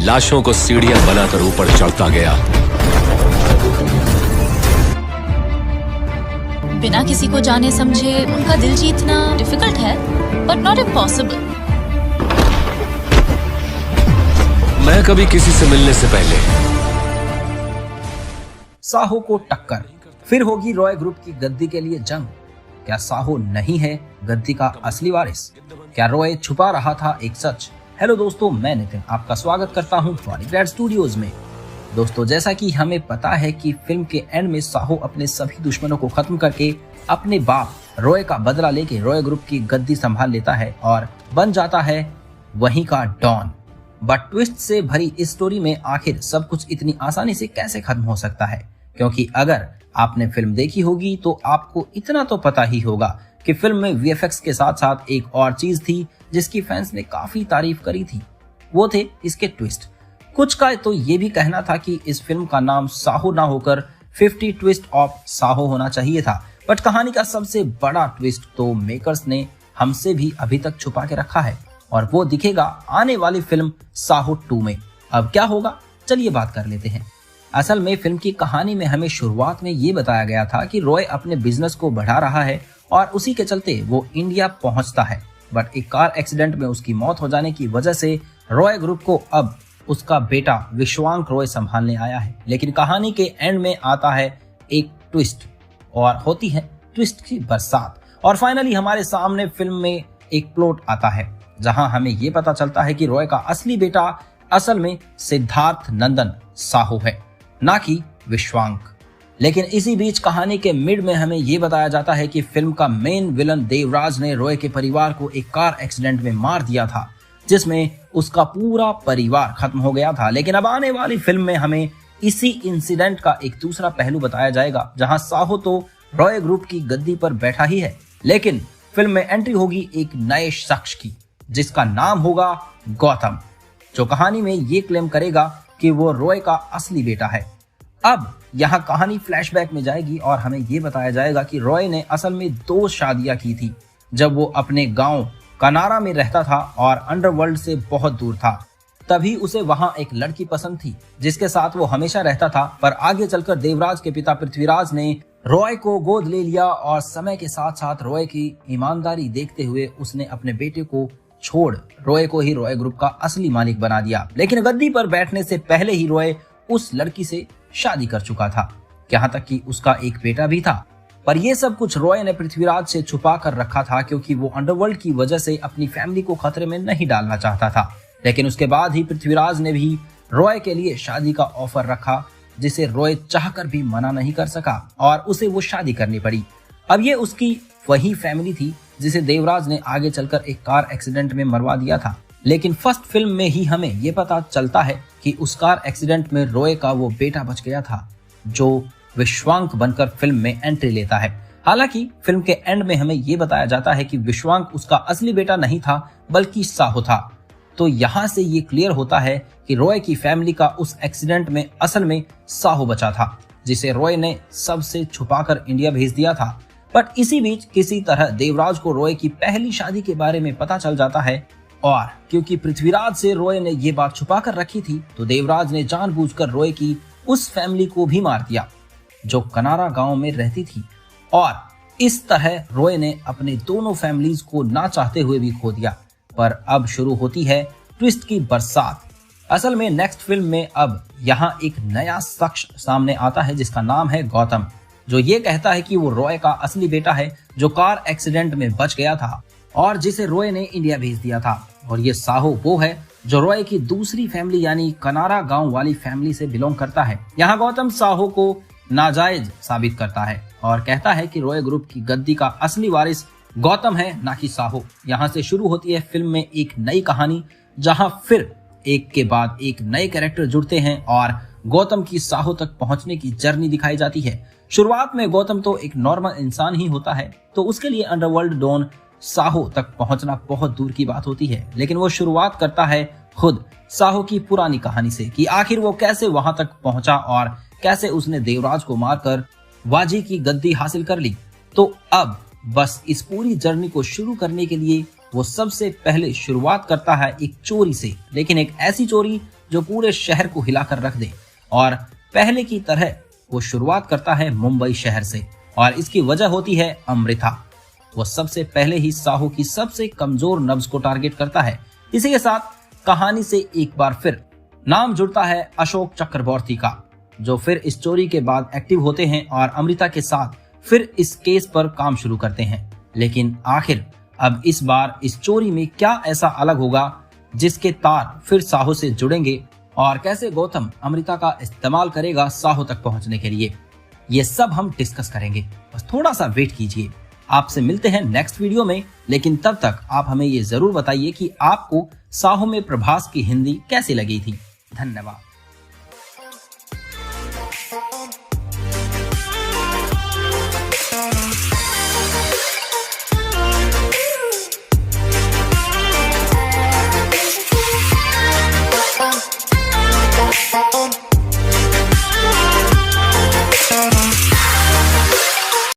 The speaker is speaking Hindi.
लाशों को सीढ़ियां बनाकर ऊपर चढ़ता गया। बिना किसी को जाने समझे उनका दिल जीतना डिफिकल्ट है, बट नॉट इम्पॉसिबल। मैं कभी किसी से मिलने से पहले साहो को टक्कर, फिर होगी रॉय ग्रुप की गद्दी के लिए जंग। क्या साहो नहीं है गद्दी का असली वारिस? क्या रॉय छुपा रहा था एक सच? हेलो दोस्तों, मैं नितिन आपका स्वागत करता हूं ट्रॉलीग्रैड स्टूडियोज में। दोस्तों, जैसा कि हमें पता है कि फिल्म के एंड में साहो अपने सभी दुश्मनों को खत्म करके अपने बाप रॉय का बदला लेके रॉय ग्रुप की गद्दी संभाल लेता है और बन जाता है वहीं का डॉन। बट ट्विस्ट से भरी इस स्टोरी में आखिर सब कुछ इतनी आसानी से कैसे खत्म हो सकता है? क्योंकि अगर आपने फिल्म देखी होगी तो आपको इतना तो पता ही होगा कि फिल्म में वीएफएक्स के साथ साथ एक और चीज थी जिसकी फैंस ने काफी तारीफ करी थी। वो थे इसके ट्विस्ट। कुछ का तो ये भी कहना था कि इस फिल्म का नाम साहो ना होकर 50 ट्विस्ट ऑफ साहो होना चाहिए था। बट कहानी का सबसे बड़ा ट्विस्ट तो मेकर्स ने हमसे भी अभी तक छुपा के रखा है और वो दिखेगा आने वाली फिल्म साहो 2 में। अब क्या होगा, चलिए बात कर लेते हैं। असल में फिल्म की कहानी में हमें शुरुआत में ये बताया गया था कि रॉय अपने बिजनेस को बढ़ा रहा है और उसी के चलते वो इंडिया पहुंचता है। बट एक कार एक्सीडेंट में उसकी मौत हो जाने की वजह से रॉय ग्रुप को अब उसका बेटा विश्वांक रॉय संभालने आया है। लेकिन कहानी के एंड में आता है एक ट्विस्ट और होती है ट्विस्ट की बरसात। और फाइनली हमारे सामने फिल्म में एक प्लॉट आता है जहां हमें ये पता चलता है कि रॉय का असली बेटा असल में सिद्धार्थ नंदन साहो है, ना कि विश्वांक। लेकिन इसी बीच कहानी के मिड में हमें ये बताया जाता है कि फिल्म का मेन विलन देवराज ने रॉय के परिवार को एक कार एक्सीडेंट में मार दिया था जिसमें उसका पूरा परिवार खत्म हो गया था। लेकिन अब आने वाली फिल्म में हमें इसी इंसिडेंट का एक दूसरा पहलू बताया जाएगा जहां साहो तो रॉय ग्रुप की गद्दी पर बैठा ही है, लेकिन फिल्म में एंट्री होगी एक नए शख्स की जिसका नाम होगा गौतम, जो कहानी में ये क्लेम करेगा कि वो रॉय का असली बेटा है। अब यहाँ कहानी फ्लैशबैक में जाएगी और हमें ये बताया जाएगा कि रॉय ने असल में 2 शादियां की थी जब वो अपने गांव कनारा में रहता था और अंडरवर्ल्ड से बहुत दूर था। तभी उसे वहां एक लड़की पसंद थी जिसके साथ वो हमेशा रहता था। पर आगे चलकर देवराज के पिता पृथ्वीराज ने रॉय को गोद ले लिया और समय के साथ साथ रॉय की ईमानदारी देखते हुए उसने अपने बेटे को छोड़ रॉय को ही रॉय ग्रुप का असली मालिक बना दिया। लेकिन गद्दी पर बैठने से पहले ही रॉय उस लड़की से शादी कर चुका था, यहाँ तक कि उसका एक बेटा भी था। पर यह सब कुछ रॉय ने पृथ्वीराज से छुपा कर रखा था क्योंकि वो अंडरवर्ल्ड की वजह से अपनी फैमिली को खतरे में नहीं डालना चाहता था। लेकिन उसके बाद ही पृथ्वीराज ने भी रॉय के लिए शादी का ऑफर रखा जिसे रॉय चाहकर भी मना नहीं कर सका और उसे वो शादी करनी पड़ी। अब ये उसकी वही फैमिली थी जिसे देवराज ने आगे चलकर एक कार एक्सीडेंट में मरवा दिया था। लेकिन फर्स्ट फिल्म में ही हमें ये पता चलता है कि उस कार एक्सीडेंट में रॉय का वो बेटा बच गया था जो विश्वांक बनकर फिल्म में एंट्री लेता है। हालांकि फिल्म के एंड में हमें ये बताया जाता है कि विश्वांक उसका असली बेटा नहीं था बल्कि साहो था। तो यहाँ से ये क्लियर होता है कि रॉय की फैमिली का उस एक्सीडेंट में असल में साहो बचा था जिसे रॉय ने सबसे छुपाकर इंडिया भेज दिया था। बट इसी बीच किसी तरह देवराज को रॉय की पहली शादी के बारे में पता चल जाता है और क्योंकि पृथ्वीराज से रॉय ने ये बात छुपा कर रखी थी तो देवराज ने जानबूझकर रॉय की उस फैमिली को भी मार दिया जो कनारा गांव में रहती थी। और इस तरह रॉय ने अपने दोनों फैमिलीज को ना चाहते हुए भी खो दिया। पर अब शुरू होती है ट्विस्ट की बरसात। असल में नेक्स्ट फिल्म में अब यहाँ एक नया शख्स सामने आता है जिसका नाम है गौतम, जो ये कहता है कि वो रॉय का असली बेटा है जो कार एक्सीडेंट में बच गया था और जिसे रॉय ने इंडिया भेज दिया था। और ये साहो वो है जो रॉय की दूसरी फैमिली यानी कनारा गांव वाली फैमिली से बिलोंग करता है। यहाँ गौतम साहो को नाजायज साबित करता है और कहता है कि रॉय ग्रुप की गद्दी का असली वारिस गौतम है, ना कि साहो। यहाँ से शुरू होती है फिल्म में एक नई कहानी जहाँ फिर एक के बाद एक नए कैरेक्टर जुड़ते हैं और गौतम की साहो तक पहुंचने की जर्नी दिखाई जाती है। शुरुआत में गौतम तो एक नॉर्मल इंसान ही होता है तो उसके लिए अंडरवर्ल्ड डॉन साहो तक पहुंचना बहुत दूर की बात होती है। लेकिन वो शुरुआत करता है खुद साहो की पुरानी कहानी से कि आखिर वो कैसे वहां तक पहुंचा और कैसे उसने देवराज को मारकर वाजी की गद्दी हासिल कर ली। तो अब बस इस पूरी जर्नी को शुरू करने के लिए वो सबसे पहले शुरुआत करता है एक चोरी से, लेकिन एक ऐसी चोरी जो पूरे शहर को हिलाकर रख दे। और पहले की तरह वो शुरुआत करता है मुंबई शहर से और इसकी वजह होती है अमृता। वो सबसे पहले ही साहो की सबसे कमजोर नब्ज को टारगेट करता है। इसी के साथ कहानी से एक बार फिर नाम जुड़ता है अशोक चक्रवर्ती का, जो फिर इस चोरी के बाद एक्टिव होते हैं और अमृता के साथ फिर इस केस पर काम शुरू करते हैं। लेकिन आखिर अब इस बार इस चोरी में क्या ऐसा अलग होगा जिसके तार फिर साहो से जुड़ेंगे और कैसे गौतम अमृता का इस्तेमाल करेगा साहो तक पहुंचने के लिए, ये सब हम डिस्कस करेंगे। बस थोड़ा सा वेट कीजिए। आपसे मिलते हैं नेक्स्ट वीडियो में, लेकिन तब तक आप हमें ये जरूर बताइए कि आपको साहो में प्रभास की हिंदी कैसी लगी थी। धन्यवाद।